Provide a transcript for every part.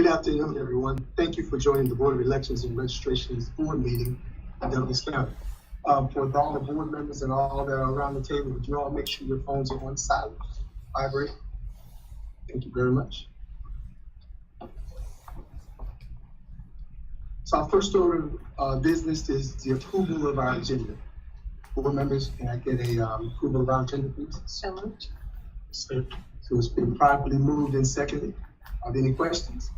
Good afternoon, everyone. Thank you for joining the Board of Elections and Registrations Board meeting in Douglas County. For all the board members and all that are around the table, would you all make sure your phones are on silent, vibrate? Thank you very much. So our first order of business is the approval of our agenda. Board members, can I get a approval of our agenda, please? So moved. So it's been properly moved and seconded. Are there any questions?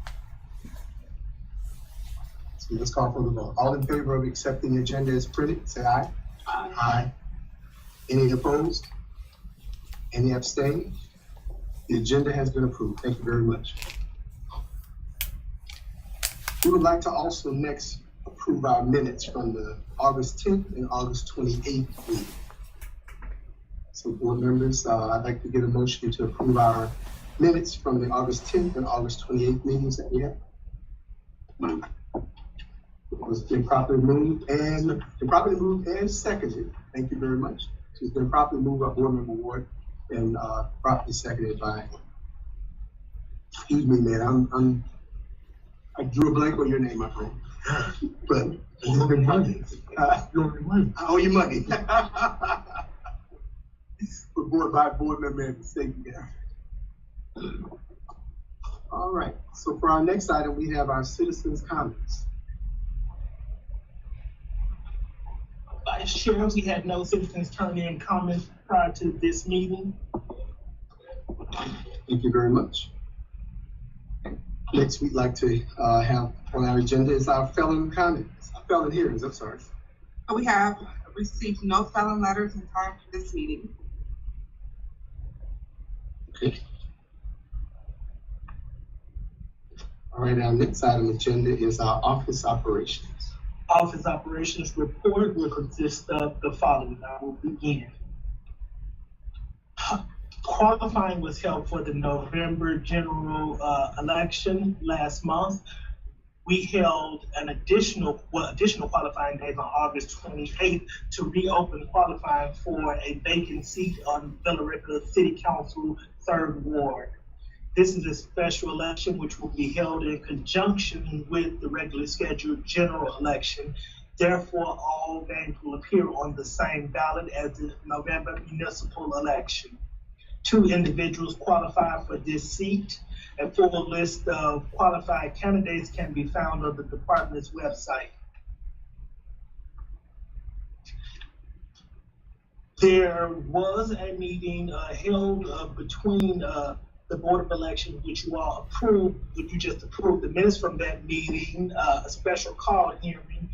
So let's call for the vote. All in favor of accepting the agenda as printed, say aye. Aye. Aye. Any opposed? Any abstain? The agenda has been approved. Thank you very much. We would like to also next approve our minutes from the August 10th and August 28th meeting. So board members, I'd like to get a motion to approve our minutes from the August 10th and August 28th meetings that we had. It's been properly moved and seconded. Thank you very much. So it's been properly moved by Board Member Ward and properly seconded by, excuse me, man, I drew a blank on your name, my friend. But it's been money. You owe me money. I owe you money. By board member and mistake there. All right, so for our next item, we have our citizens' comments. Vice Chair, we had no citizens turn in comments prior to this meeting. Thank you very much. Next, we'd like to have on our agenda is our felon hearings, I'm sorry. We have received no felon letters in time for this meeting. Okay. All right, our next item agenda is our office operations. Office operations report will consist of the following. I will begin. Qualifying was held for the November general election last month. We held an additional qualifying days on August 28th to reopen qualifying for a vacant seat on Villa Rica City Council 3rd Ward. This is a special election which will be held in conjunction with the regularly scheduled general election. Therefore, all names will appear on the same ballot as the November municipal election. 2 individuals qualify for this seat. A full list of qualified candidates can be found on the department's website. There was a meeting held between the Board of Elections, which you all approved, which you just approved the minutes from that meeting, a special call hearing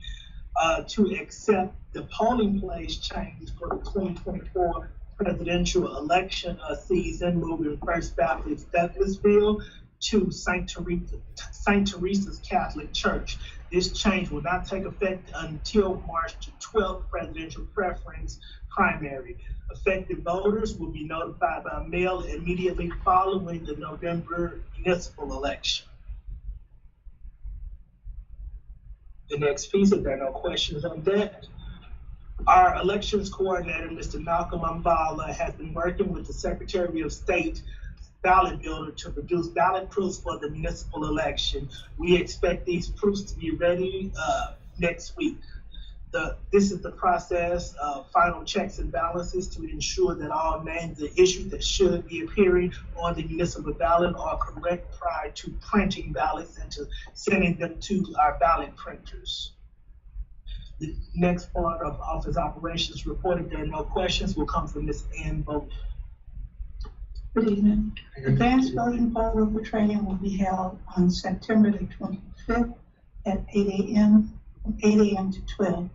to accept the polling place change for the 2024 presidential election season, moving First Baptist Douglasville to St. Teresa's Catholic Church. This change will not take effect until March 12th presidential preference primary. Affected voters will be notified by mail immediately following the November municipal election. The next piece, if there are no questions on that, our elections coordinator, Mr. Malcolm Mbala, has been working with the Secretary of State ballot builder to produce ballot proofs for the municipal election. We expect these proofs to be ready next week. This is the process of final checks and balances to ensure that all names and issues that should be appearing on the municipal ballot are correct prior to printing ballots and to sending them to our ballot printers. The next part of office operations report, if there are no questions, will come from Ms. Ann Bowman. Good evening. Advanced voting poll worker training will be held on September the 25th at 8 a.m. from 8 a.m. to 12.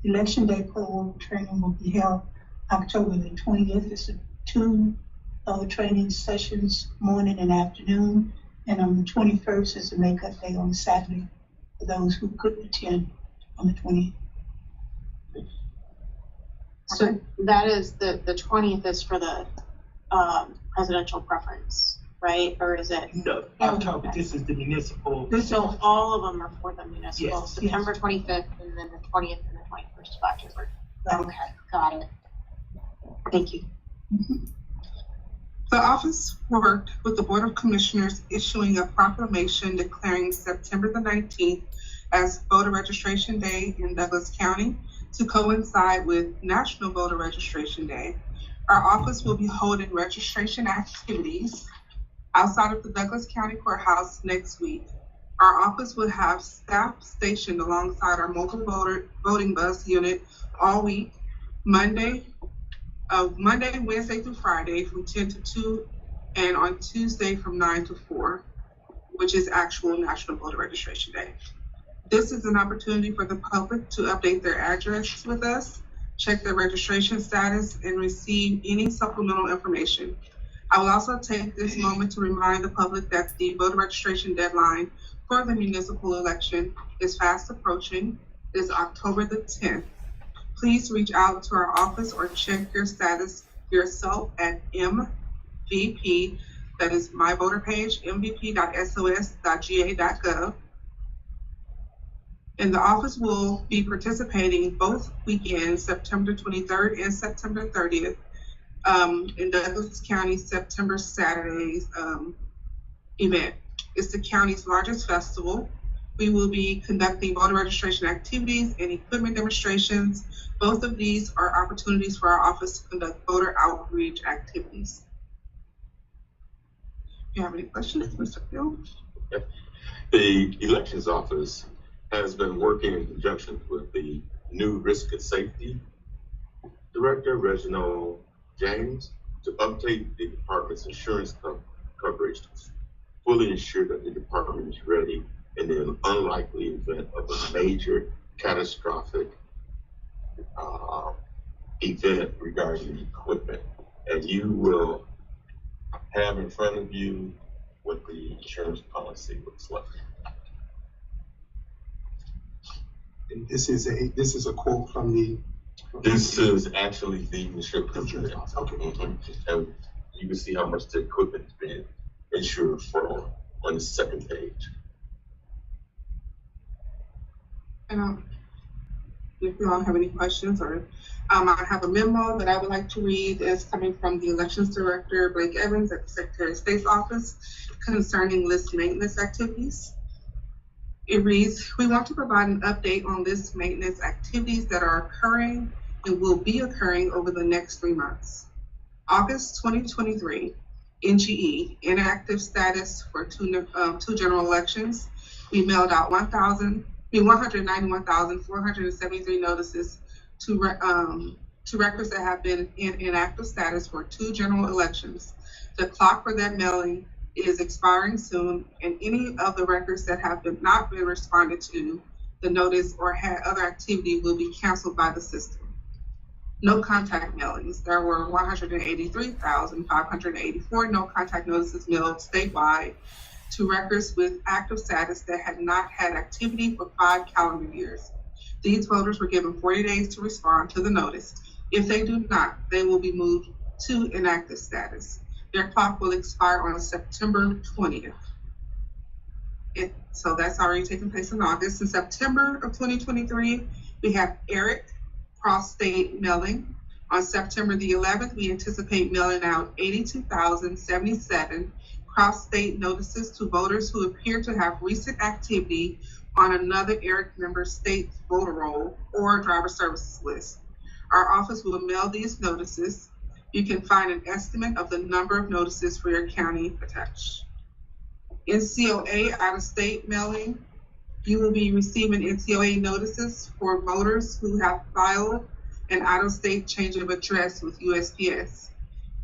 Election day poll worker training will be held October the 20th. It's 2 training sessions, morning and afternoon. And on the 21st is the makeup day on Saturday for those who couldn't attend on the 20th. So that is the 20th is for the presidential preference, right? Or is it? No, October, this is the municipal. So all of them are for the municipal, Yes. September 25th and then the 20th and the 21st of October. Right. Okay, got it. Thank you. The office worked with the Board of Commissioners issuing a proclamation declaring September the 19th as Voter Registration Day in Douglas County to coincide with National Voter Registration Day. Our office will be holding registration activities outside of the Douglas County Courthouse next week. Our office will have staff stationed alongside our mobile voting bus unit all week, Monday, Wednesday through Friday from 10 to 2, and on Tuesday from 9 to 4, which is actual National Voter Registration Day. This is an opportunity for the public to update their address with us, check their registration status, and receive any supplemental information. I will also take this moment to remind the public that the voter registration deadline for the municipal election is fast approaching. It is October the 10th. Please reach out to our office or check your status yourself at MVP, that is my voter page, mvp.sos.ga.gov. And the office will be participating both weekends, September 23rd and September 30th, in Douglas County September Saturday's event. It's the county's largest festival. We will be conducting voter registration activities and equipment demonstrations. Both of these are opportunities for our office to conduct voter outreach activities. Do you have any questions, Mr. Field? The elections office has been working in conjunction with the new risk and safety director, Reginald James, to update the department's insurance coverage to fully ensure that the department is ready in the unlikely event of a major catastrophic event regarding equipment. And you will have in front of you what the insurance policy looks like. And this is a quote from the. This is actually the insurance company. Okay. And you can see how much the equipment is being insured for on the second page. And if you all have any questions, or I have a memo that I would like to read. It's coming from the Elections Director, Blake Evans, at the Secretary of State's office concerning list maintenance activities. It reads, we want to provide an update on list maintenance activities that are occurring and will be occurring over the next 3 months. August 2023, NGE, inactive status for two general elections. We mailed out 191,473 notices to records that have been in inactive status for 2 general elections. The clock for that mailing is expiring soon, and any of the records that have not been responded to the notice or had other activity will be canceled by the system. No contact mailings. There were 183,584 no contact notices mailed statewide to records with active status that had not had activity for 5 calendar years. These voters were given 40 days to respond to the notice. If they do not, they will be moved to inactive status. Their clock will expire on September 20th. So that's already taken place in August. In September of 2023, we have Eric cross-state mailing. On September the 11th, we anticipate mailing out 82,077 cross-state notices to voters who appear to have recent activity on another Eric member state voter roll or driver services list. Our office will mail these notices. You can find an estimate of the number of notices for your county attached. NCOA out-of-state mailing. You will be receiving NCOA notices for voters who have filed an out-of-state change of address with USPS.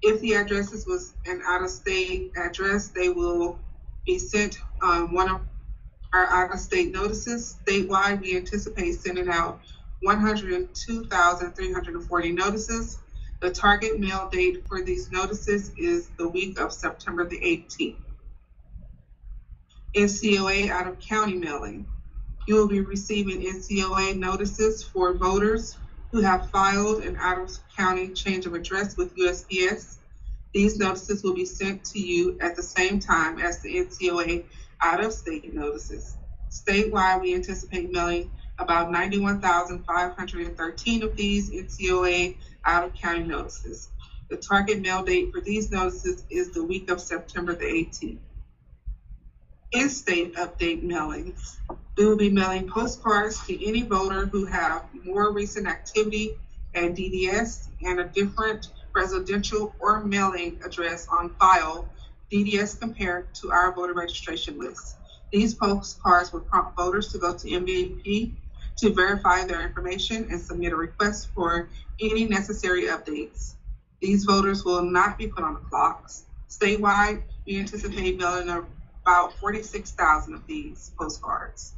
If the address was an out-of-state address, they will be sent one of our out-of-state notices. Statewide, we anticipate sending out 102,340 notices. The target mail date for these notices is the week of September the 18th. NCOA out-of-county mailing. You will be receiving NCOA notices for voters who have filed an out-of-county change of address with USPS. These notices will be sent to you at the same time as the NCOA out-of-state notices. Statewide, we anticipate mailing about 91,513 of these NCOA out-of-county notices. The target mail date for these notices is the week of September the 18th. In-state update mailings. We will be mailing postcards to any voter who have more recent activity at DDS and a different residential or mailing address on file, DDS compared to our voter registration list. These postcards will prompt voters to go to MVP to verify their information and submit a request for any necessary updates. These voters will not be put on the clocks. Statewide, we anticipate mailing about 46,000 of these postcards.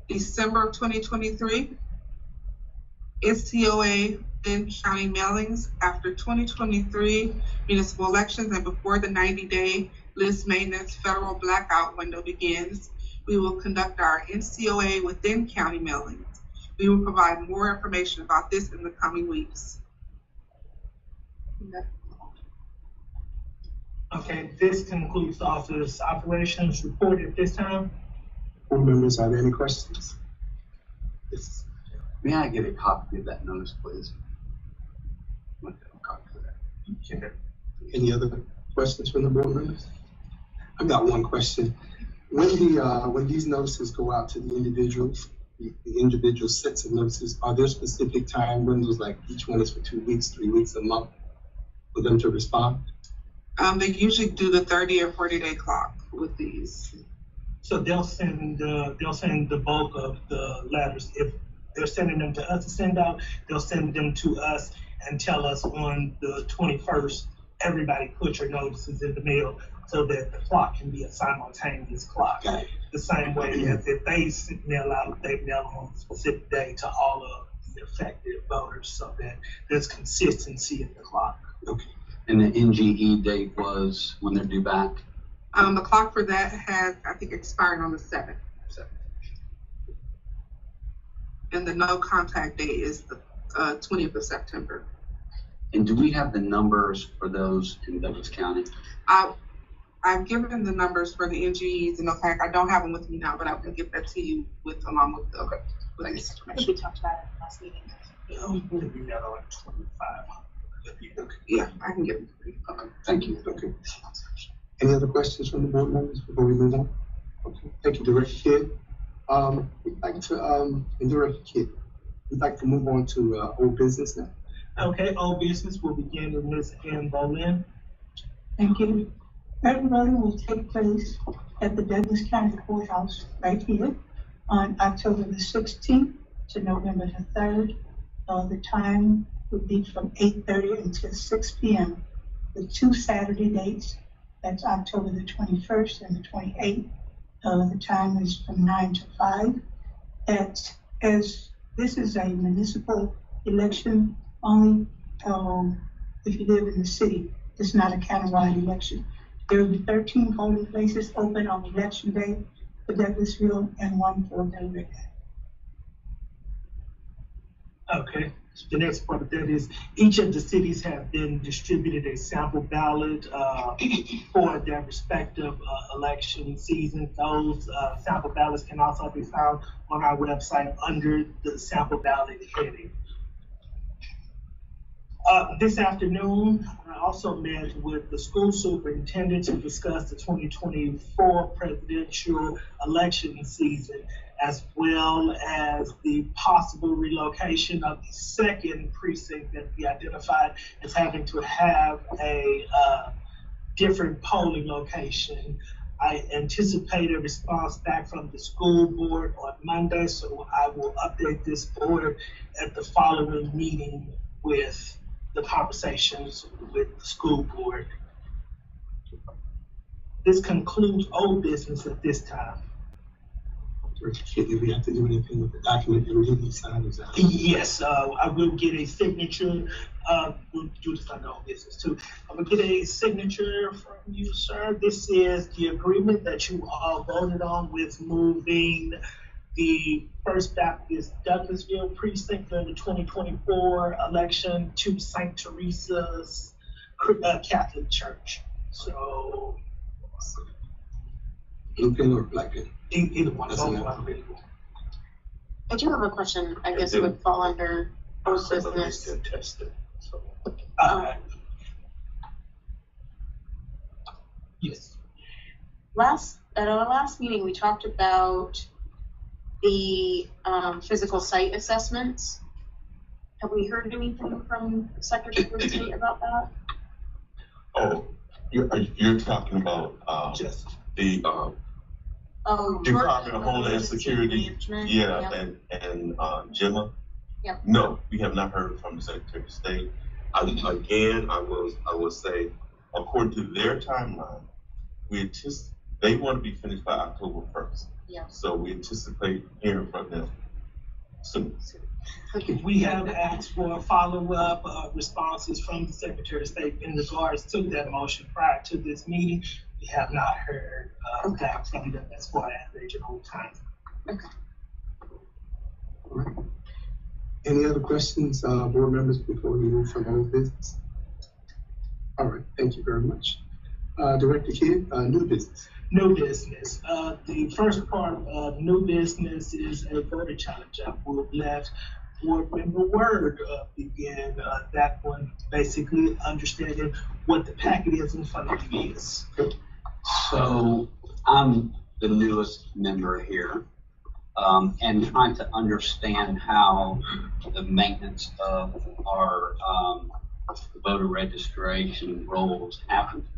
December of 2023, STOA then county mailings after 2023 municipal elections and before the 90-day list maintenance federal blackout window begins. We will conduct our NCOA within county mailings. We will provide more information about this in the coming weeks. Okay, this concludes the office operations report at this time. Board members, are there any questions? Yes. May I get a copy of that notice, please? I'd like to have a copy of that. Okay. Any other questions from the board members? I've got one question. When these notices go out to the individuals, the individual sets of notices, are there specific time windows, like each one is for 2 weeks, 3 weeks, a month, for them to respond? They usually do the 30 or 40-day clock with these. So they'll send the bulk of the letters. If they're sending them to us to send out, they'll send them to us and tell us on the 21st, everybody put your notices in the mail so that the clock can be a simultaneous clock. Got it. The same way as if they mail out, they mail on a specific day to all of the affected voters so that there's consistency in the clock. Okay. And the NGE date was when they're due back? The clock for that has, I think, expired on the 7th. And the no contact date is the 20th of September. And do we have the numbers for those in Douglas County? I've given the numbers for the NGEs and okay, I don't have them with me now, but I can get that to you along with the with this I information. think we talked about it in the last meeting. We got like 2,500. Yeah, I can get them to you. Okay, thank you. Okay. Any other questions from the board members before we move on? Okay, thank you, Director Kidd. We'd like to, and Director Kidd, we'd like to move on to old business now. Okay, old business will begin with Ms. Ann Boleyn. Thank you. Early voting will take place at the Douglas County Courthouse right here on October the 16th to November the 3rd. The time would be from 8:30 until 6 p.m. with 2 Saturday dates. That's October the 21st and the 28th. The time is from 9 to 5. As this is a municipal election only, if you live in the city, it's not a countywide election. There will be 13 polling places open on election day for Douglasville and 1 for Delaware. Okay, the next part of that is each of the cities have been distributed a sample ballot for their respective election season. Those sample ballots can also be found on our website under the sample ballot heading. This afternoon, I also met with the school superintendent to discuss the 2024 presidential election season, as well as the possible relocation of the second precinct that we identified as having to have a different polling location. I anticipate a response back from the school board on Monday, so I will update this board at the following meeting with the conversations with the school board. This concludes old business at this time. Director Kidd, do we have to do anything with the document that we need to sign? Is that- Yes, I will get a signature. We'll do this on old business too. I'm gonna get a signature from you, sir. This is the agreement that you all voted on with moving the First Baptist Douglasville precinct for the 2024 election to St. Teresa's Catholic Church. So Blue pen or black pen? either one of That's those enough. are available. I do have a question, I guess it would fall under old Some of these business. can test it, so. at our last meeting, we talked about the physical site assessments. Have we heard anything from Secretary of State about that? Oh, you're talking about, Just the, Oh, Department of Homeland Emergency Security, Management? yeah, Yep. and Gemma? Yep. No, we have not heard from the Secretary of State. Again, I will say, according to their timeline, they want to be finished by October 1st. Yep. So we anticipate hearing from them soon. Okay. we have asked for follow-up responses from the Secretary of State in regards to that motion prior to this meeting. We have not heard back from them as far as regional time. All right. Any other questions, board members, before we move from old business? All right, thank you very much. Director Kidd, new business. New business. The first part of new business is a voter challenge. I will let Board Member Word begin that one, basically understanding what the packet is in front of you is. So I'm the newest member here, and trying to understand how the maintenance of our voter registration rolls happen.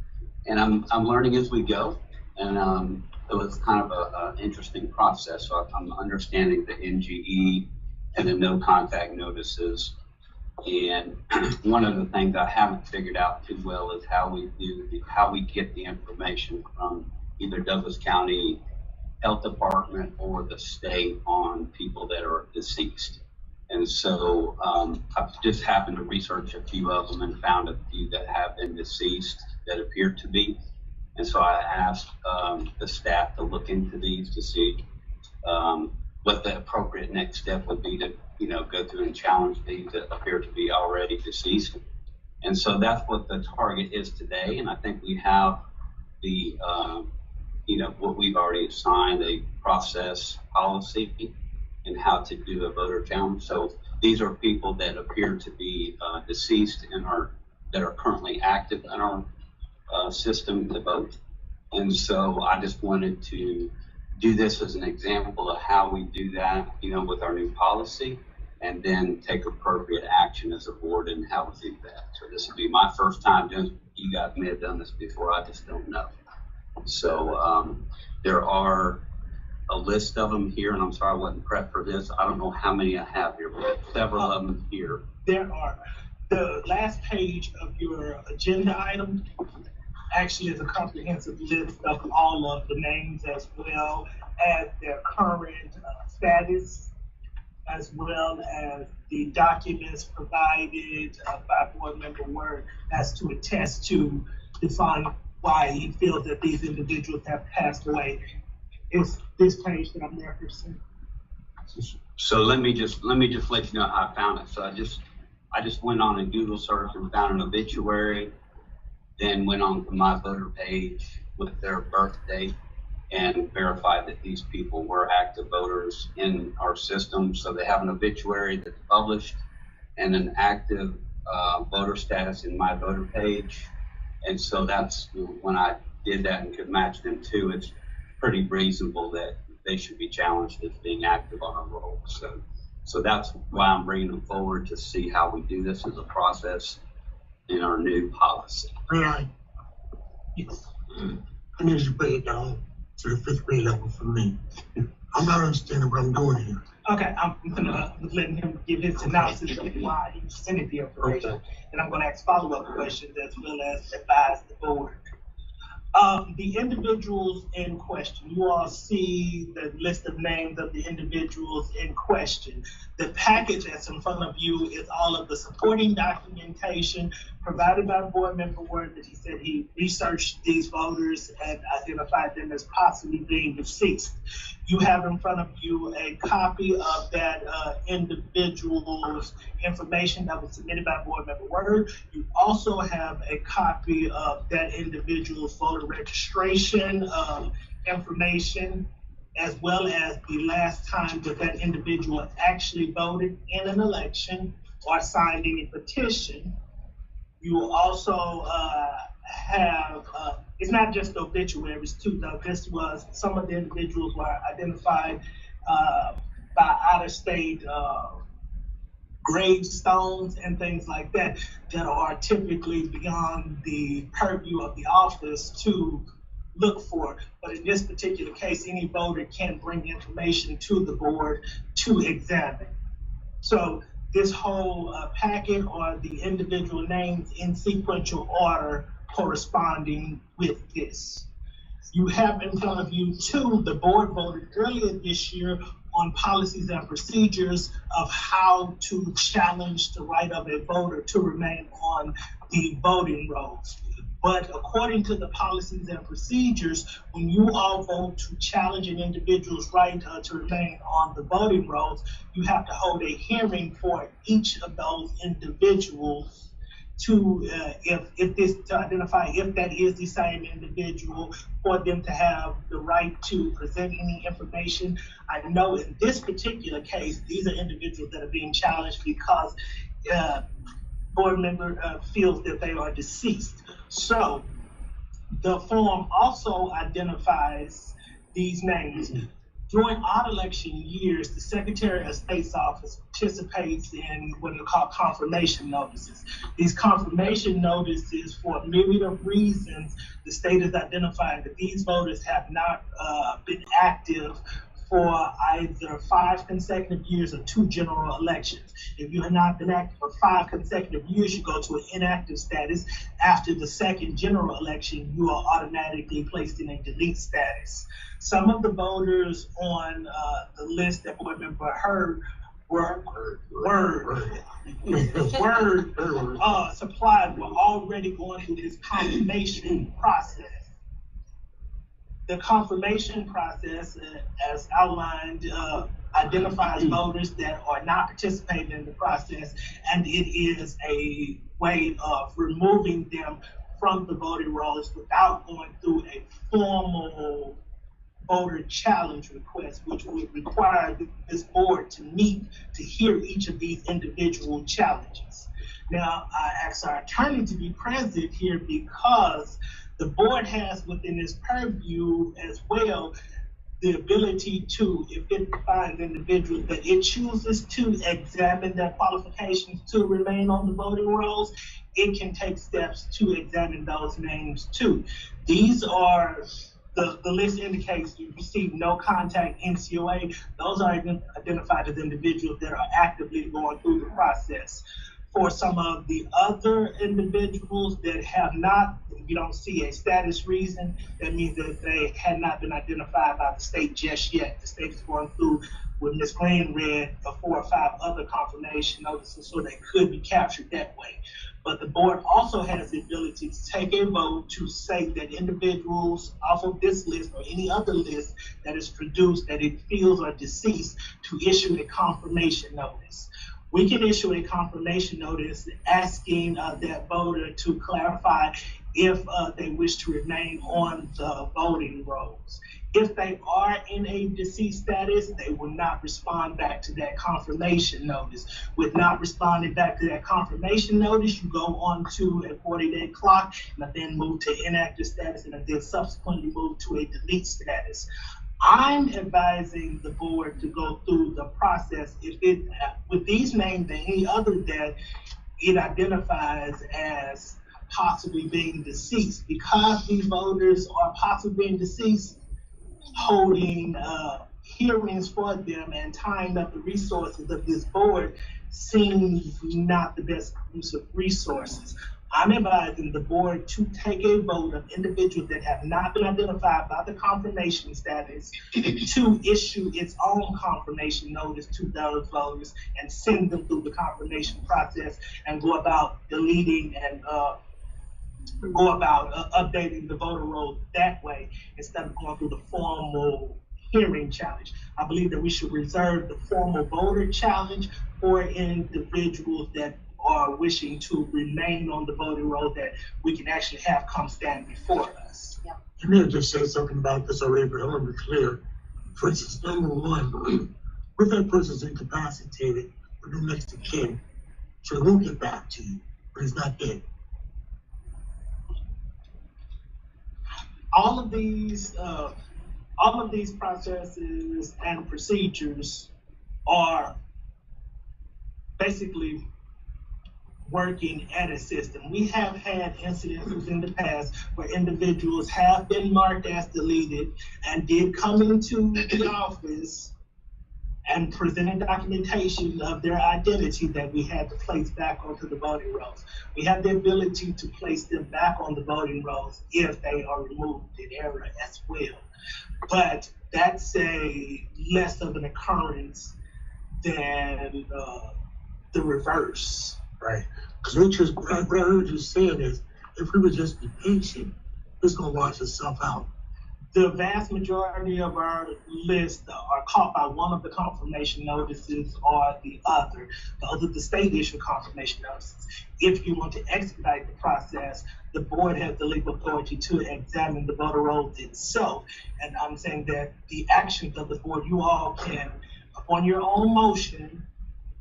And I'm learning as we go, and it was kind of an interesting process. So I'm understanding the NGE and the no contact notices. And one of the things I haven't figured out too well is how we get the information from either Douglas County Health Department or the state on people that are deceased. And so I've just happened to research a few of them and found a few that have been deceased that appear to be. And so I asked the staff to look into these to see what the appropriate next step would be to, go through and challenge these that appear to be already deceased. And so that's what the target is today. And I think we have the, what we've already assigned, a process policy and how to do a voter challenge. So these are people that appear to be deceased and that are currently active in our system to vote. And so I just wanted to do this as an example of how we do that, with our new policy, and then take appropriate action as a board and how we do that. So this will be my first time doing. You guys may have done this before, I just don't know. So there are a list of them here, and I'm sorry I wasn't prepped for this. I don't know how many I have here, but several of them here. There are. The last page of your agenda item actually is a comprehensive list of all of the names as well as their current status, as well as the documents provided by Board Member Word as to attest to define why he feels that these individuals have passed away. It's this page that I'm referencing. So let me just let you know how I found it. So I just went on a Google search and found an obituary, then went on to my voter page with their birth date and verified that these people were active voters in our system. So they have an obituary that's published and an active voter status in my voter page. And so that's when I did that and could match them too. It's pretty reasonable that they should be challenged as being active on our roll. So that's why I'm bringing them forward to see how we do this as a process in our new policy. Right. Yes. I need you to break it down to the 5th grade level for me. I'm not understanding what I'm doing here. Okay, I'm gonna letting him give his synopsis of why he presented the information. Okay. And I'm gonna ask follow-up questions as well as advise the board. The individuals in question, you all see the list of names of the individuals in question. The package that's in front of you is all of the supporting documentation provided by Board Member Word that he said he researched these voters and identified them as possibly being deceased. You have in front of you a copy of that individual's information that was submitted by Board Member Word. You also have a copy of that individual's voter registration information, as well as the last time that that individual actually voted in an election or signed any petition. You will also have, it's not just the obituaries too, though. This was, some of the individuals were identified by out-of-state gravestones and things like that that are typically beyond the purview of the office to look for. But in this particular case, any voter can bring information to the board to examine. So this whole packet are the individual names in sequential order corresponding with this. You have in front of you too, the board voted earlier this year on policies and procedures of how to challenge the right of a voter to remain on the voting rolls. But according to the policies and procedures, when you all vote to challenge an individual's right to remain on the voting rolls, you have to hold a hearing for each of those individuals to identify if that is the same individual, for them to have the right to present any information. I know in this particular case, these are individuals that are being challenged because board member feels that they are deceased. So the form also identifies these names. During odd election years, the Secretary of State's office participates in what are called confirmation notices. These confirmation notices, for a myriad of reasons, the state has identified that these voters have not been active for either 5 consecutive years or 2 general elections. If you have not been active for 5 consecutive years, you go to an inactive status. After the 2nd general election, you are automatically placed in a delete status. Some of the voters on the list that board member heard were supplied were already going through this confirmation process. The confirmation process, as outlined, identifies voters that are not participating in the process, and it is a way of removing them from the voting rolls without going through a formal voter challenge request, which would require this board to meet to hear each of these individual challenges. Now, I asked our attorney to be present here because the board has within its purview as well the ability to, if it finds individuals that it chooses to examine their qualifications to remain on the voting rolls, it can take steps to examine those names too. These are, the list indicates you receive no contact NCOA. Those are identified as individuals that are actively going through the process. For some of the other individuals that have not, you don't see a status reason, that means that they had not been identified by the state just yet. The state is going through, with Ms. Green read, 4 or 5 other confirmation notices, so they could be captured that way. But the board also has the ability to take a vote to say that individuals off of this list or any other list that is produced that it feels are deceased to issue a confirmation notice. We can issue a confirmation notice asking that voter to clarify if they wish to remain on the voting rolls. If they are in a deceased status, they will not respond back to that confirmation notice. With not responding back to that confirmation notice, you go on to a 40-day clock and then move to inactive status and then subsequently move to a delete status. I'm advising the board to go through the process if it, with these names and any other that it identifies as possibly being deceased. Because these voters are possibly being deceased, holding hearings for them and tying up the resources of this board seems not the best use of resources. I'm advising the board to take a vote of individuals that have not been identified by the confirmation status to issue its own confirmation notice to those voters and send them through the confirmation process and go about deleting and go about updating the voter roll that way instead of going through the formal hearing challenge. I believe that we should reserve the formal voter challenge for individuals that are wishing to remain on the voting roll that we can actually have come stand before us. Yeah. You may have just said something about this already, but I want to be clear. For instance, number one, if that person's incapacitated or no next to kin, so they won't get back to you, but he's not dead. all of these processes and procedures are basically working at a system. We have had incidences in the past where individuals have been marked as deleted and did come into the office and presented documentation of their identity that we had to place back onto the voting rolls. We have the ability to place them back on the voting rolls if they are removed in error as well. But that's a less of an occurrence than the reverse. Right. Because what I heard you saying is, if we would just be patient, it's gonna wash itself out. The vast majority of our lists are caught by one of the confirmation notices or the other. Those are the state issue confirmation notices. If you want to expedite the process, the board has the legal authority to examine the voter rolls itself. And I'm saying that the actions of the board, you all can, on your own motion,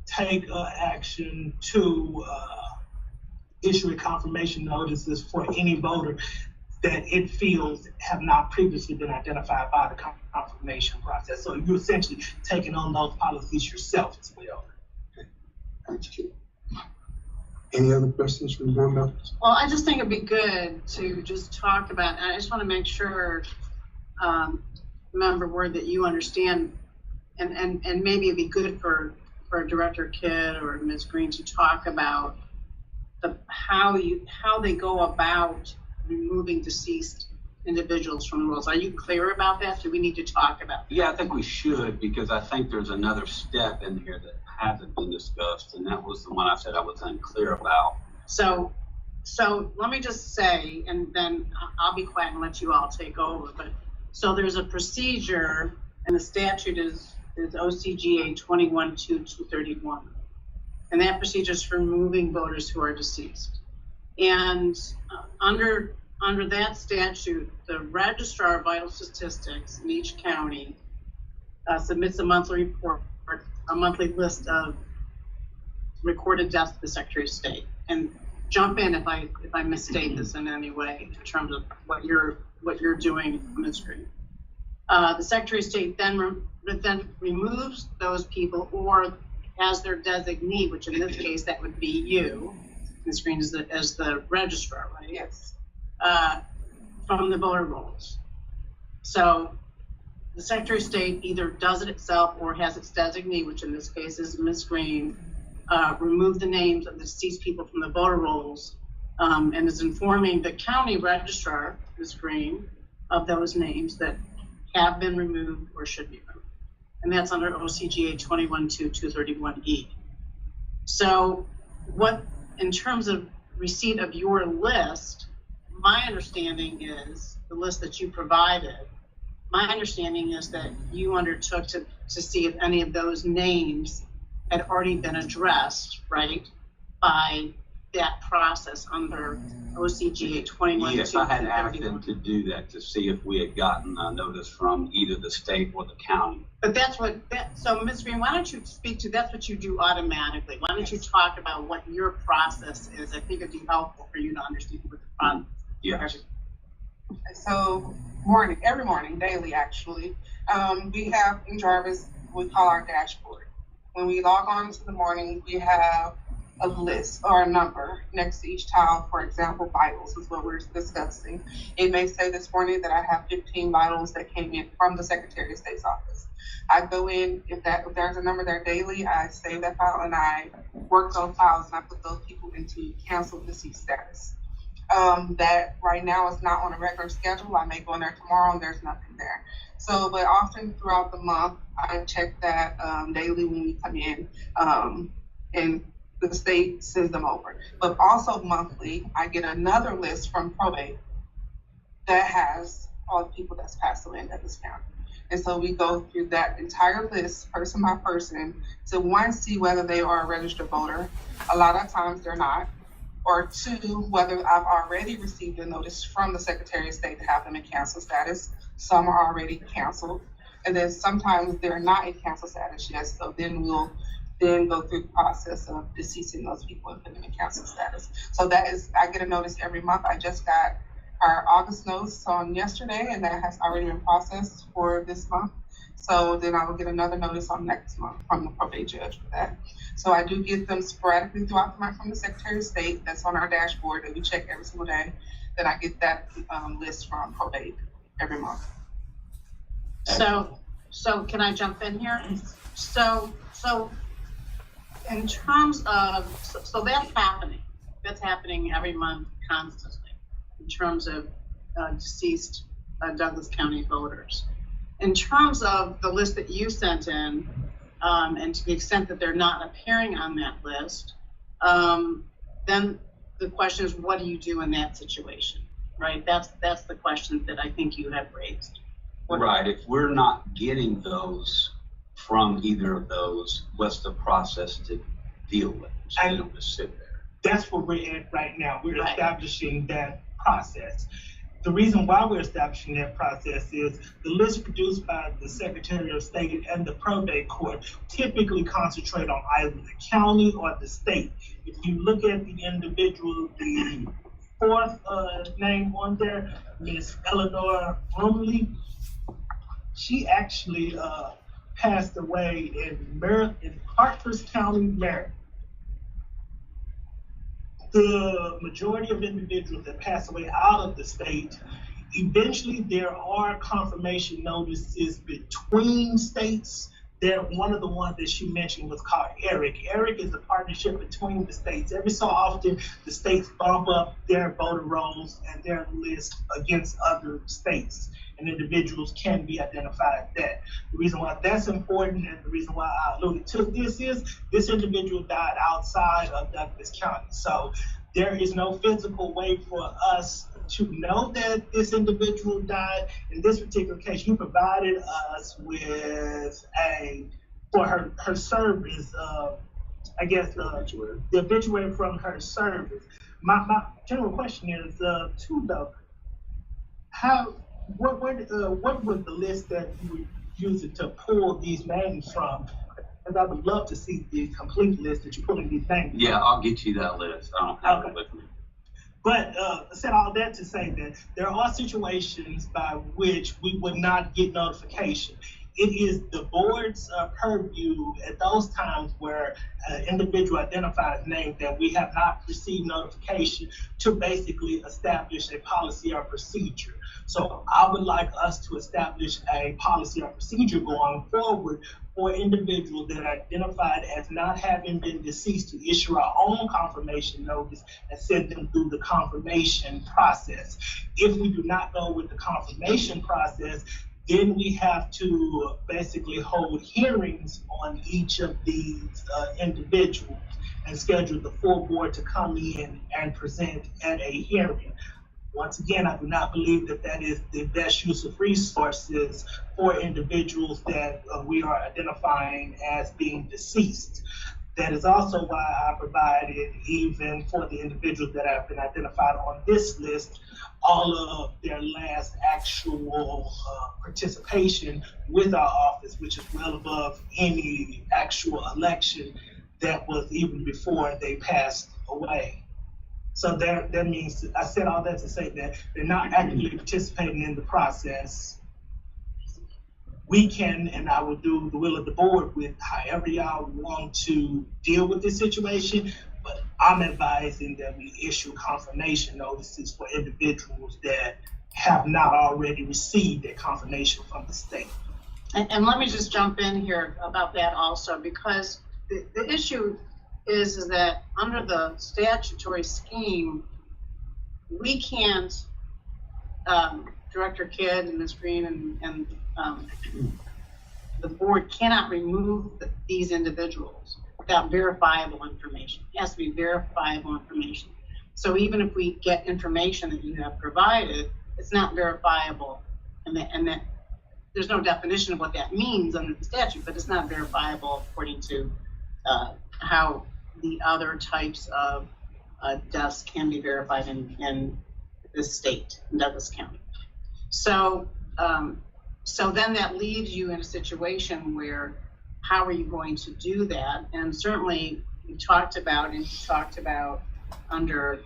take action to issue a confirmation notices for any voter that it feels have not previously been identified by the confirmation process. So you're essentially taking on those policies yourself as well. Thank you. Any other questions from board members? Well, I just think it'd be good to just talk about, and I just want to make sure, Member Ward, that you understand, and maybe it'd be good for Director Kidd or Ms. Green to talk about how they go about removing deceased individuals from the rolls. Are you clear about that? Do we need to talk about that? Yeah, I think we should, because I think there's another step in here that hasn't been discussed, and that was the one I said I was unclear about. So let me just say, and then I'll be quiet and let you all take over, but so there's a procedure, and the statute is OCGA 21-231. And that procedure is for removing voters who are deceased. And under that statute, the Registrar of Vital Statistics in each county submits a monthly report, a monthly list of recorded deaths to the Secretary of State. And jump in if I misstate this in any way in terms of what you're doing on the screen. The Secretary of State then removes those people, or as their designee, which in this case that would be you, the screen as the registrar, right? Yes. From the voter rolls. So the Secretary of State either does it itself or has its designee, which in this case is Ms. Green, remove the names of the deceased people from the voter rolls, and is informing the county registrar, Ms. Green, of those names that have been removed or should be removed. And that's under OCGA 21-231E. So in terms of receipt of your list, my understanding is, the list that you provided, my understanding is that you undertook to see if any of those names had already been addressed, right, by that process under OCGA 21-231. Yes, I had asked them to do that to see if we had gotten a notice from either the state or the county. But so Ms. Green, why don't you speak to, that's what you do automatically. Why don't you talk about what your process is? I think it'd be helpful for you to understand what the process is. Yes. So every morning, daily actually, we have in Jarvis, we call our dashboard. When we log on to the morning, we have a list or a number next to each child. For example, vitals is what we're discussing. It may say this morning that I have 15 vitals that came in from the Secretary of State's office. I go in, if there's a number there daily, I save that file and I work those files and I put those people into cancel deceased status. That right now is not on a regular schedule. I may go in there tomorrow and there's nothing there. So, but often throughout the month, I check that daily when we come in, and the state sends them over. But also monthly, I get another list from probate that has all the people that's passed away in Douglas County. And so we go through that entire list, person by person, to one, see whether they are a registered voter. A lot of times they're not. Or two, whether I've already received a notice from the Secretary of State to have them in cancel status. Some are already canceled. And then sometimes they're not in cancel status yet. So then we'll go through the process of deceasing those people and putting them in cancel status. So that is, I get a notice every month. I just got our August notice on yesterday, and that has already been processed for this month. So then I will get another notice on next month from the probate judge for that. So I do get them sporadically throughout the month from the Secretary of State. That's on our dashboard that we check every single day. Then I get that list from probate every month. So can I jump in here? So in terms of, so that's happening. That's happening every month constantly in terms of deceased Douglas County voters. In terms of the list that you sent in, and to the extent that they're not appearing on that list, then the question is, what do you do in that situation, right? That's the question that I think you have raised. Right, if we're not getting those from either of those, what's the process to deal with them? So they don't just sit there. That's where we're at right now. We're Right. establishing that process. The reason why we're establishing that process is the list produced by the Secretary of State and the probate court typically concentrate on either the county or the state. If you look at the individual, the fourth name on there, Miss Eleanor Brumley, she actually passed away in Hartford County, Maryland. The majority of individuals that pass away out of the state, eventually there are confirmation notices between states. One of the ones that she mentioned was called ERIC. ERIC is a partnership between the states. Every so often, the states bump up their voter rolls and their list against other states, and individuals can be identified that. The reason why that's important and the reason why I alluded to this is this individual died outside of Douglas County. So there is no physical way for us to know that this individual died. In this particular case, you provided us with for her service, I guess, the obituary from her service. My general question is, though, what was the list that you were using to pull these names from? Because I would love to see the complete list that you're pulling these names from. Yeah, I'll get you that list. I don't have it with me. But I said all that to say that there are situations by which we would not get notification. It is the board's purview at those times where an individual identifies name that we have not received notification to basically establish a policy or procedure. So I would like us to establish a policy or procedure going forward for individuals that are identified as not having been deceased to issue our own confirmation notice and send them through the confirmation process. If we do not go with the confirmation process, then we have to basically hold hearings on each of these individuals and schedule the full board to come in and present at a hearing. Once again, I do not believe that that is the best use of resources for individuals that we are identifying as being deceased. That is also why I provided, even for the individuals that have been identified on this list, all of their last actual participation with our office, which is well above any actual election that was even before they passed away. So that means, I said all that to say that they're not actively participating in the process. We can, and I will do the will of the board with however y'all want to deal with this situation, but I'm advising that we issue confirmation notices for individuals that have not already received a confirmation from the state. And let me just jump in here about that also, because the issue is that under the statutory scheme, we can't, Director Kidd and Ms. Green and the board cannot remove these individuals without verifiable information. It has to be verifiable information. So even if we get information that you have provided, it's not verifiable, and that there's no definition of what that means under the statute, but it's not verifiable according to how the other types of deaths can be verified in this state, in Douglas County. So then that leaves you in a situation where, how are you going to do that? And certainly you talked about under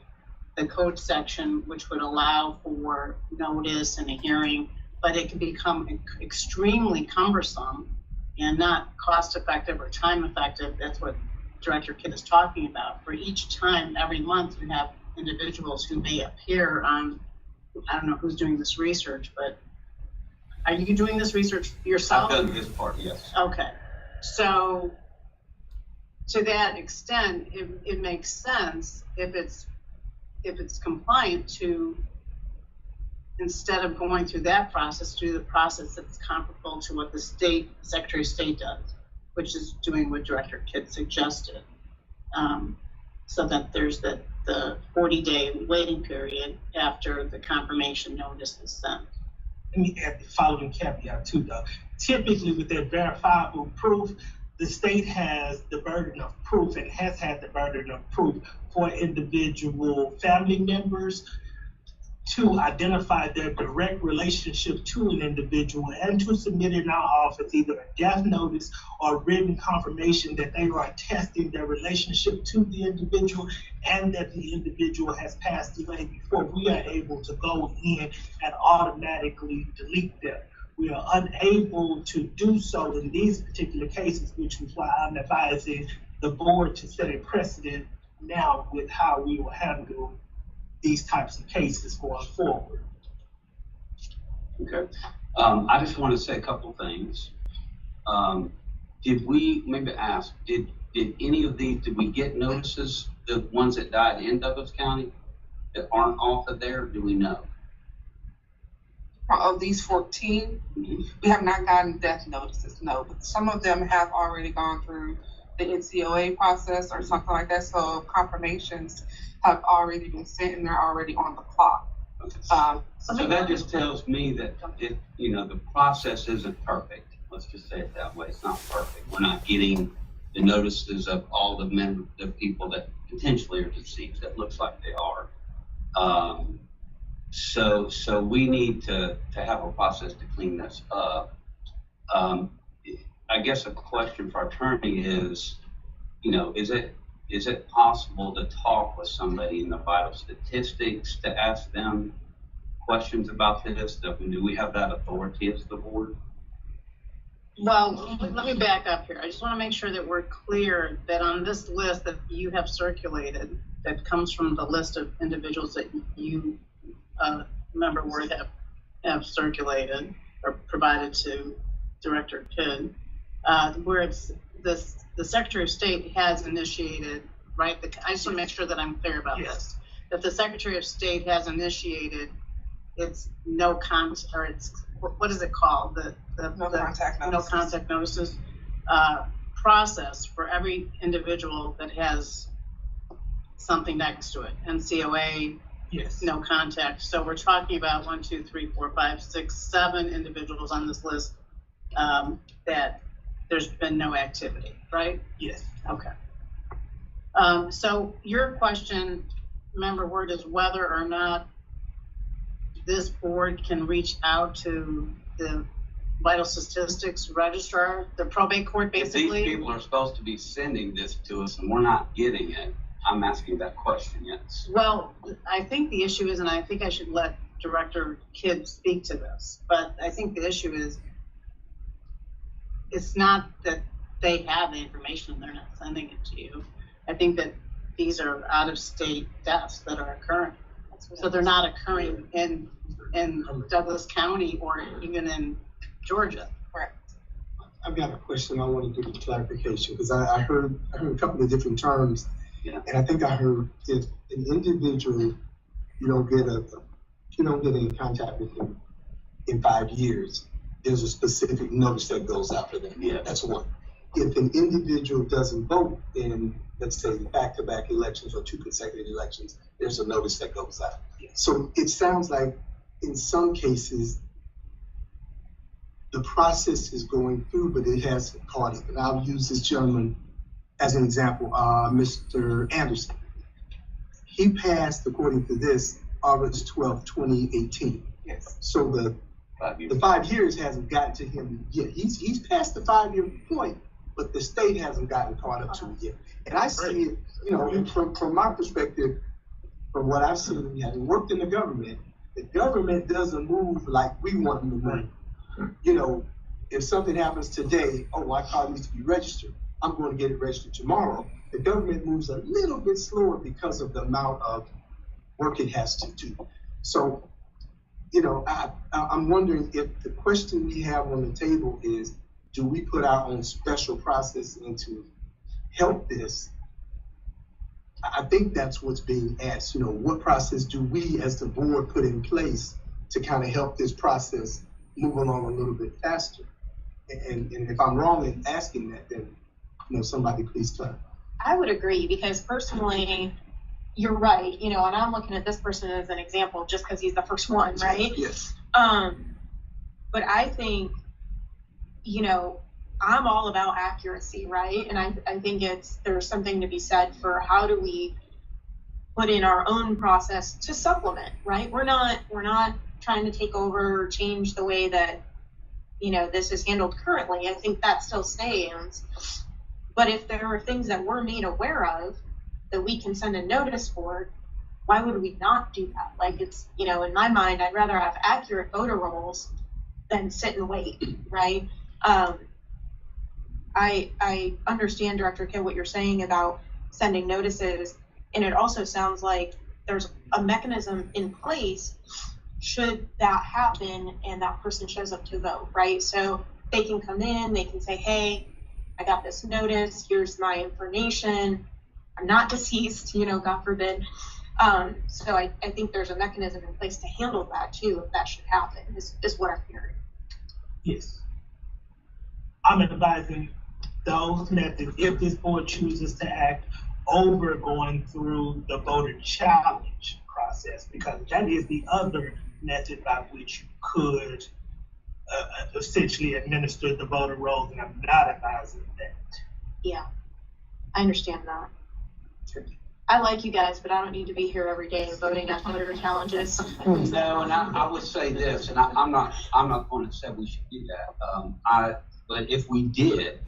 the code section, which would allow for notice and a hearing, but it can become extremely cumbersome and not cost effective or time effective. That's what Director Kidd is talking about. For each time, every month, you have individuals who may appear on, I don't know who's doing this research, but are you doing this research yourself? I've done this part, yes. Okay, so to that extent, it makes sense if it's compliant to, instead of going through that process, do the process that's comparable to what the Secretary of State does, which is doing what Director Kidd suggested. So that there's the 40-day waiting period after the confirmation notice is sent. Let me add the following caveat too, though. Typically, with that verifiable proof, the state has the burden of proof and has had the burden of proof for individual family members to identify their direct relationship to an individual and to submit in our office either a death notice or written confirmation that they are attesting their relationship to the individual and that the individual has passed away before we are able to go in and automatically delete them. We are unable to do so in these particular cases, which is why I'm advising the board to set a precedent now with how we will handle these types of cases going forward. Okay. I just want to say a couple things. Did we, maybe ask, did any of these, did we get notices, the ones that died in Douglas County that aren't off of there? Do we know? Of these 14, we have not gotten death notices, no, but some of them have already gone through the NCOA process or something like that, so confirmations have already been sent and they're already on the clock. So that just tells me that the process isn't perfect. Let's just say it that way. It's not perfect. We're not getting the notices of all the people that potentially are deceased. That looks like they are. So we need to have a process to clean this up. I guess a question for our attorney is, is it possible to talk with somebody in the vital statistics to ask them questions about this? Do we have that authority as the board? Well, let me back up here. I just want to make sure that we're clear that on this list that you have circulated, that comes from the list of individuals that you, Member Ward, have circulated or provided to Director Kidd, where it's the Secretary of State has initiated, right? I just want to make sure that I'm clear about this. That the Secretary of State has initiated its what is it called? No contact notices. No contact notices process for every individual that has something next to it. NCOA, Yes. no contact. So we're talking about 1, 2, 3, 4, 5, 6, 7 individuals on this list that there's been no activity, right? Yes. Okay. So your question, Member Ward, is whether or not this board can reach out to the vital statistics registrar, the probate court, basically. If these people are supposed to be sending this to us and we're not getting it, I'm asking that question, yes. Well, I think the issue is, and I think I should let Director Kidd speak to this, but I think the issue is, it's not that they have the information and they're not sending it to you. I think that these are out-of-state deaths that are occurring. So they're not occurring in Douglas County or even in Georgia. Correct. I've got a question I want to get clarification because I heard a couple of different terms. Yeah. And I think I heard if an individual, you don't get in contact with them in 5 years, there's a specific notice that goes out for them. Yeah. That's one. If an individual doesn't vote in, let's say, back-to-back elections or 2 consecutive elections, there's a notice that goes out. Yeah. So it sounds like in some cases, the process is going through, but it hasn't caught up. And I'll use this gentleman as an example, Mr. Anderson. He passed, according to this, August 12, 2018. Yes. So the 5 years hasn't gotten to him yet. He's past the 5-year point, but the state hasn't gotten caught up to it yet. And I see it, from my perspective, from what I've seen, having worked in the government doesn't move like we want them to move. You know, if something happens today, oh, my car needs to be registered. I'm going to get it registered tomorrow. The government moves a little bit slower because of the amount of work it has to do. So, you know, I'm wondering if the question we have on the table is, do we put our own special process in to help this? I think that's what's being asked. You know, what process do we as the board put in place to kind of help this process move along a little bit faster? And if I'm wrong in asking that, then, you know, somebody please tell me. I would agree, because personally, you're right, you know, and I'm looking at this person as an example just because he's the first one, right? Yes. But I think, you know, I'm all about accuracy, right? And I think there's something to be said for how do we put in our own process to supplement, right? We're not trying to take over or change the way that, you know, this is handled currently. I think that still stands. But if there are things that we're made aware of that we can send a notice for, why would we not do that? Like, it's, you know, in my mind, I'd rather have accurate voter rolls than sit and wait, right? I understand, Director Kidd, what you're saying about sending notices, and it also sounds like there's a mechanism in place should that happen and that person shows up to vote, right? So they can come in, they can say, hey, I got this notice, here's my information, I'm not deceased, you know, God forbid. So I think there's a mechanism in place to handle that too, if that should happen, is what I'm hearing. Yes. I'm advising those methods, if this board chooses to act, over going through the voter challenge process, because that is the other method by which you could essentially administer the voter rolls, and I'm not advising that. Yeah, I understand that. I like you guys, but I don't need to be here every day voting on voter challenges. No, and I would say this, and I'm not going to say we should do that. But if we did,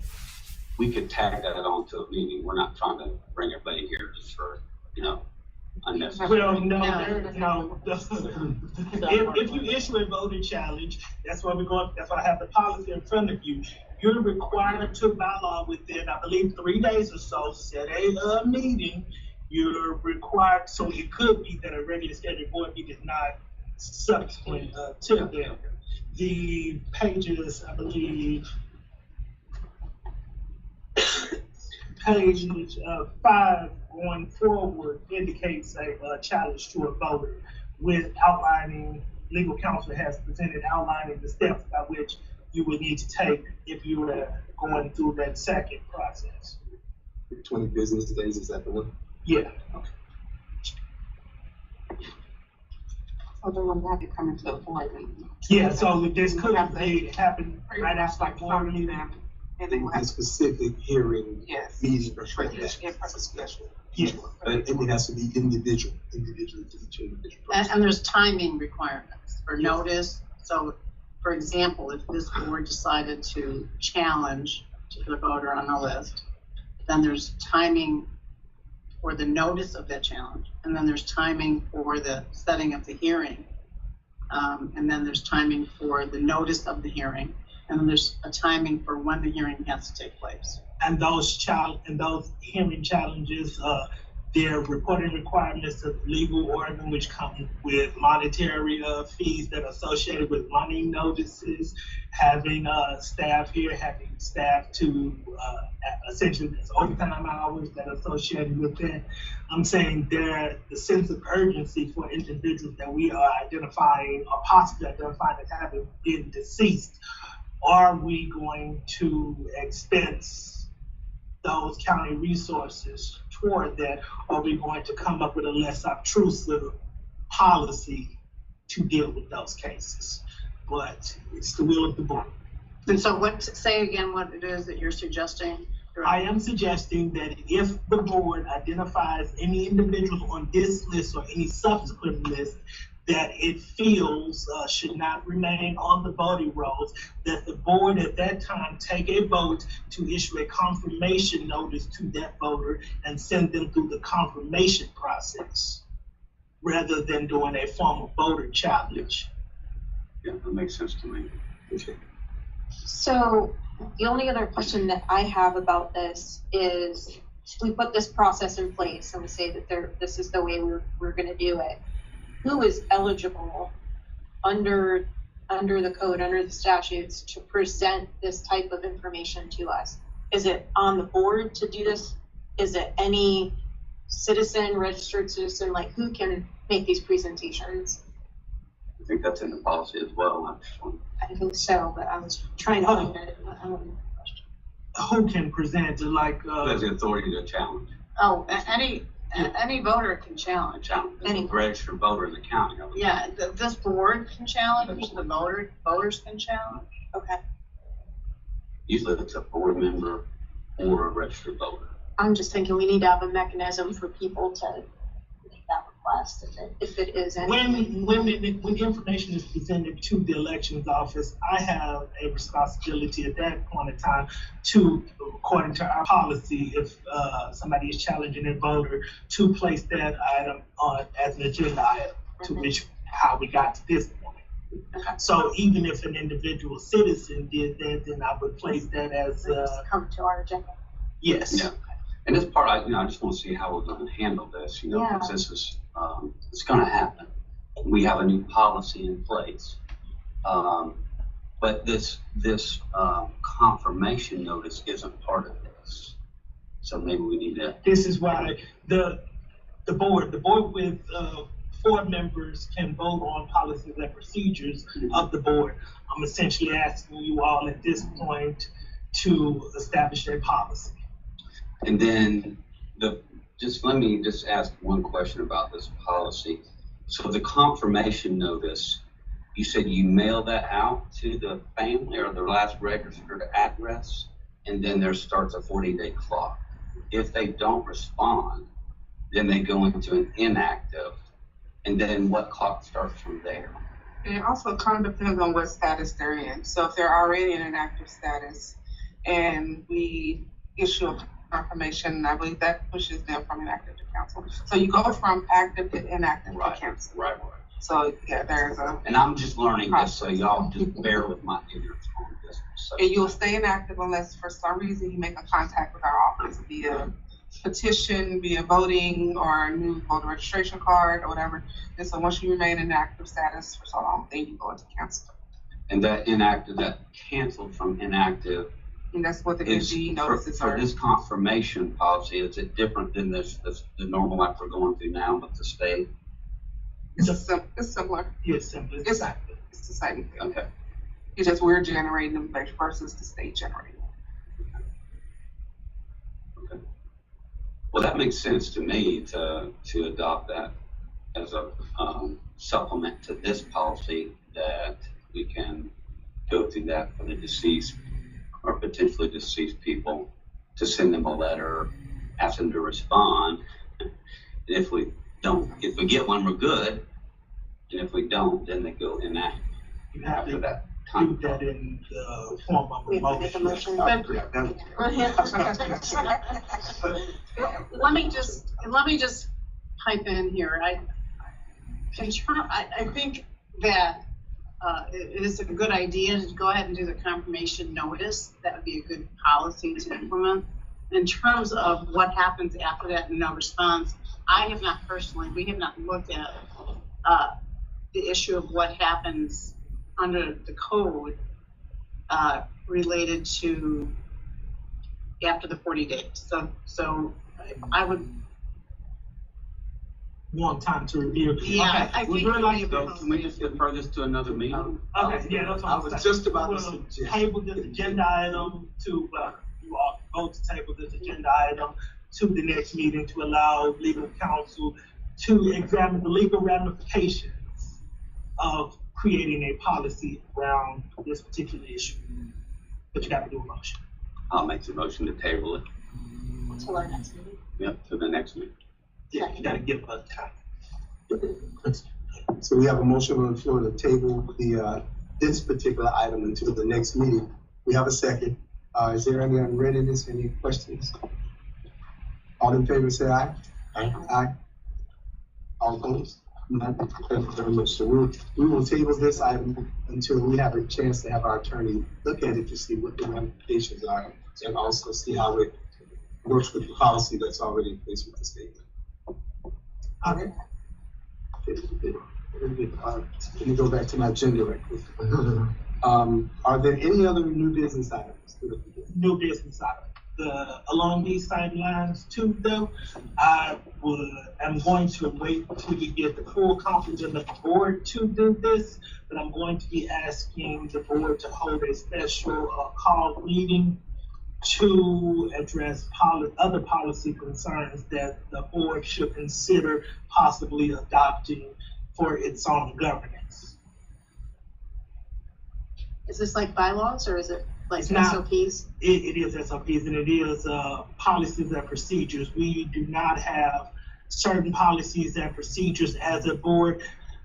we could tag that on to a meeting. We're not trying to bring everybody here just for, you know, unnecessary. Well, no. If you issue a voter challenge, that's why I have the policy in front of you. You're required to, by law, within, I believe, 3 days or so, set a meeting. You're required, so it could be that a regular scheduled board meeting is not subsequent to them. The pages, I believe, page 5 going forward indicates a challenge to a voter with outlining, legal counsel has presented outlining the steps by which you would need to take if you were going through that second process. 20 business days, is that the one? Yeah. Okay. So then we'll have to come into the board meeting. Yeah, so this could happen right after the board meeting. And then we'll A have, specific hearing yes, meeting or for something like each, that. for special. Yeah. And it has to be individual to each individual person. And there's timing requirements for notice. So, for example, if this board decided to challenge a particular voter on the list, then there's timing for the notice of that challenge, and then there's timing for the setting of the hearing, and then there's timing for the notice of the hearing, and then there's a timing for when the hearing has to take place. And those hearing challenges, their reporting requirements of legal organ, which come with monetary fees that are associated with running notices, having staff here, having staff to essentially there's overtime hours that are associated with that. I'm saying the sense of urgency for individuals that we are identifying or possibly identifying as having been deceased. Are we going to expense those county resources toward that? Or are we going to come up with a less obtrusive policy to deal with those cases? But it's the will of the board. And so say again what it is that you're suggesting? I am suggesting that if the board identifies any individuals on this list or any subsequent list that it feels should not remain on the voting rolls, that the board at that time take a vote to issue a confirmation notice to that voter and send them through the confirmation process. rather than doing a formal voter challenge. Yeah, that makes sense to me. Okay. So the only other question that I have about this is, we put this process in place and we say that this is the way we're going to do it. Who is eligible under the code, under the statutes, to present this type of information to us? Is it on the board to do this? Is it any citizen, registered citizen, like who can make these presentations? I think that's in the policy as well, actually. I think so, but I was trying to find it. Who can present it, like, Who has the authority to challenge? Oh, any voter can challenge. Any registered voter in the county. Yeah, this board can challenge, the voters can challenge. Okay. Usually it's a board member or a registered voter. I'm just thinking we need to have a mechanism for people to make that request if it is anything. when the information is presented to the elections office, I have a responsibility at that point in time to, according to our policy, if somebody is challenging a voter, to place that item on as an agenda item, to which how we got to this point. So even if an individual citizen did that, then I would place that as Come to our agenda. yes. Yeah. And this part, I just want to see how we're going to handle this, because this is, it's going to happen. We have a new policy in place. But this confirmation notice isn't part of this. So maybe we need to. This is why the board with 4 members can vote on policies and procedures of the board. I'm essentially asking you all at this point to establish a policy. And then let me ask one question about this policy. So the confirmation notice, you said you mail that out to the family or their last registered address, and then there starts a 40-day clock. If they don't respond, then they go into an inactive, and then what clock starts from there? And it also kind of depends on what status they're in. So if they're already in an active status and we issue a confirmation, I believe that pushes them from inactive to cancel. So you go from active to inactive to cancel. Right. So yeah, there's a. And I'm just learning this, so y'all just bear with my ignorance on this. And you'll stay inactive unless for some reason you make a contact with our office via petition, via voting, or a new voter registration card or whatever. And so once you remain in active status for so long, then you go into cancel. And that canceled from inactive. And that's what the NG notices for are. this confirmation policy, is it different than the normal like we're going through now with the state? It's similar. Yes, simply. It's the same thing. Okay. It's just we're generating them versus the state generating them. Okay. Well, that makes sense to me to adopt that as a supplement to this policy, that we can go through that for the deceased or potentially deceased people, to send them a letter, ask them to respond. And if we get one, we're good. And if we don't, then they go inactive. You have after to that do time. that in the form of We have to make a motion. motion. Let me just pipe in here. I think that it is a good idea to go ahead and do the confirmation notice. That would be a good policy to implement. In terms of what happens after that and no response, we have not looked at the issue of what happens under the code related to after the 40 days. So I would. Want time to review. Yeah, I think. So can we just defer this to another meeting? Okay, yeah, that's what I I'm was saying. just about to We'll suggest. table this agenda item to, you all vote to table this agenda item to the next meeting to allow legal counsel to examine the legal ramifications of creating a policy around this particular issue. But you got to do a motion. I'll make the motion to table it. Till our next meeting. Yep, to the next meeting. Yeah, you got to give us time. So we have a motion on the floor to table this particular item until the next meeting. We have a second. Is there any unreadiness, any questions? All in favor say aye. Aye. All opposed? Thank you very much. So we will table this item until we have a chance to have our attorney look at it to see what the ramifications are and also see how it works with the policy that's already in place with the state. All right. Very good. Let me go back to my agenda right quick. Are there any other new business items? New business item. Along these same lines too, though, I'm going to wait until we get the full confidence of the board to do this, but I'm going to be asking the board to hold a special call meeting to address other policy concerns that the board should consider possibly adopting for its own governance. Is this like bylaws or is it like It's not. SOPs? It is SOPs and it is policies and procedures. We do not have certain policies and procedures as a board.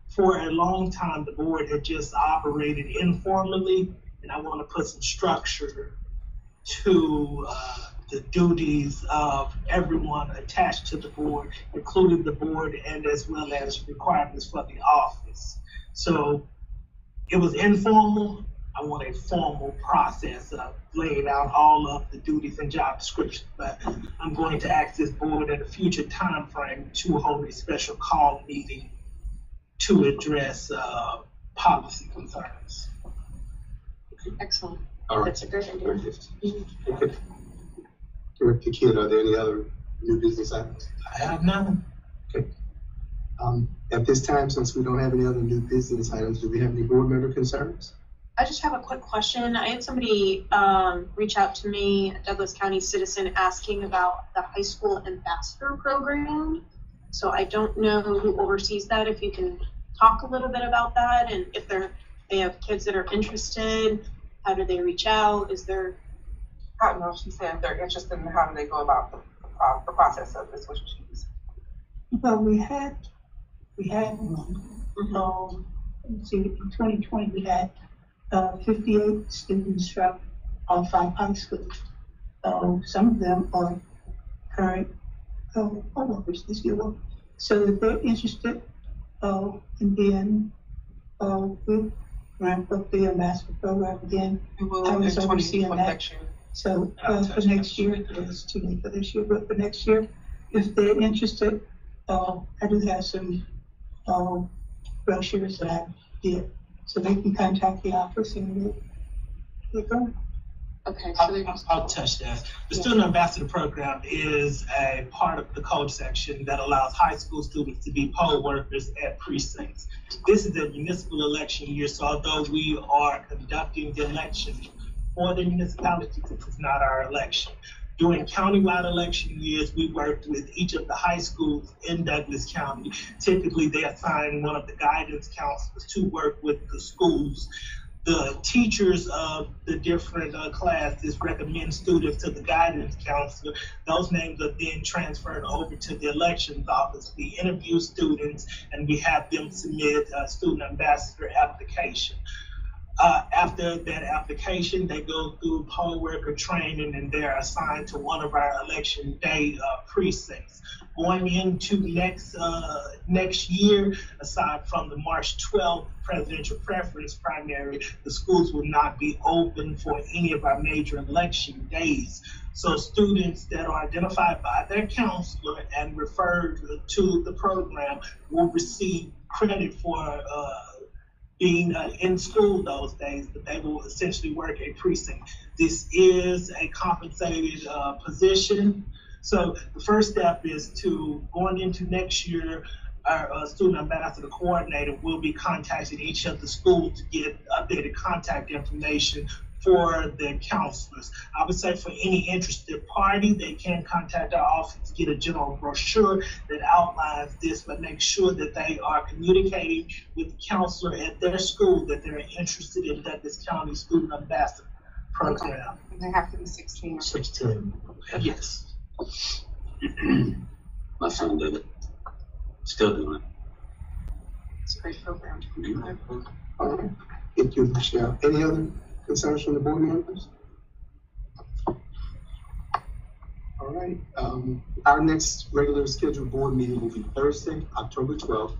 For a long time, the board had just operated informally, and I want to put some structure to the duties of everyone attached to the board, including the board and as well as requirements for the office. So it was informal. I want a formal process of laying out all of the duties and job descriptions, but I'm going to ask this board at a future time frame to hold a special call meeting to address policy concerns. Excellent. All right. That's a great idea. Okay. Director Kidd, are there any other new business items? I have none. Okay. At this time, since we don't have any other new business items, do we have any board member concerns? I just have a quick question. I had somebody reach out to me, a Douglas County citizen, asking about the high school ambassador program. So I don't know who oversees that. If you can talk a little bit about that, and if they have kids that are interested, how do they reach out? Is there? I don't know. She said if they're interested in how do they go about the process of this, what she's. Well, we had one. Let's see, in 2020, we had 58 students from all 5 high schools. Some of them are current co-workers this year. So if they're interested, and then we'll ramp up the ambassador program again. And we'll I in was overseeing that. next year. So for next year, it's too late for this year, but for next year, if they're interested, I do have some brochures that I did, so they can contact the office and we'll go. Okay, so I'll touch that. The Student Ambassador Program is a part of the code section that allows high school students to be poll workers at precincts. This is a municipal election year, so although we are conducting the election for the municipality, this is not our election. During countywide election years, we worked with each of the high schools in Douglas County. Typically, they assign one of the guidance counselors to work with the schools. The teachers of the different classes recommend students to the guidance counselor. Those names are then transferred over to the elections office. We interview students and we have them submit a student ambassador application. After that application, they go through poll worker training and they're assigned to one of our election day precincts. Going into next year, aside from the March 12th presidential preference primary, the schools will not be open for any of our major election days. So students that are identified by their counselor and referred to the program will receive credit for being in school those days, but they will essentially work a precinct. This is a compensated position. So the first step is to, going into next year, our student ambassador coordinator will be contacting each of the schools to get updated contact information for the counselors. I would say for any interested party, they can contact our office to get a general brochure that outlines this, but make sure that they are communicating with the counselor at their school that they're interested in Douglas County Student Ambassador Program. And they have to be 16 or 16. Yes. My son did it. Still doing it's a great program. it. All right. Thank you, Michelle. Any other concerns from the board members? All right. Our next regular scheduled board meeting will be Thursday, October 12th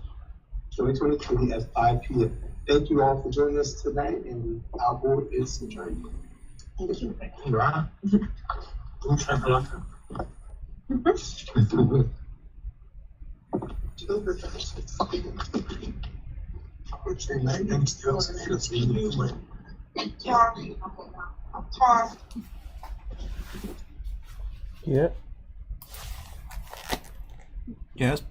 2023 at 5 p.m. Thank you all for joining us tonight, and our board is adjourned. Thank you. Right. Who's that? Yep. Yes.